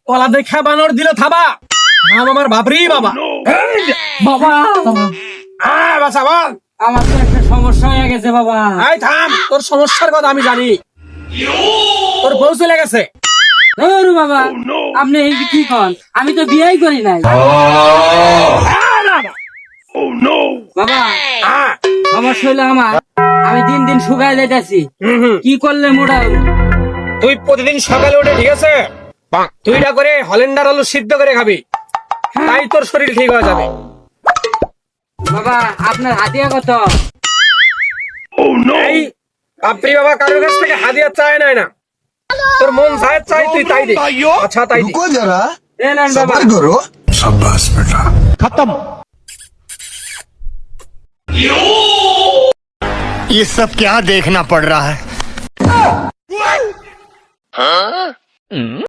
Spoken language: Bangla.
কলা দেখা বানর দিল থাবা, নাম আমার বাবরি বাবা। বাবা বাছা বল। আমার তো একটা সমস্যা হয়ে গেছে বাবা। এই থাম, তোর সমস্যার কথা আমি জানি। তোর বউ চলে গেছে। ধরু বাবা, আপনি এই কি কন? আমি তো বিয়েই করি নাই বাবা। সমস্যা হইলো আমার, আমি দিন দিন শুকায় যাইতেছি। কি করলে মোটা হইব? তুই প্রতিদিন সকালে উঠে, ঠিক আছে, তুইটা করে হলেন্ডার আলু সিদ্ধ করে খাবি, তাই তোর শরীর ঠিক হয়ে যাবে। বাবা আপনার হাতিয়া কত? এই বাপরি বাবা কারোর কাছ থেকে হাদিয়া চায় না, তোর মন চায় চাই তুই তাই দে। আচ্ছা তাই দে। रुको जरा এ নেন বাবা। सबर करो शाबाश बेटा ये सब क्या देखना पड़ रहा है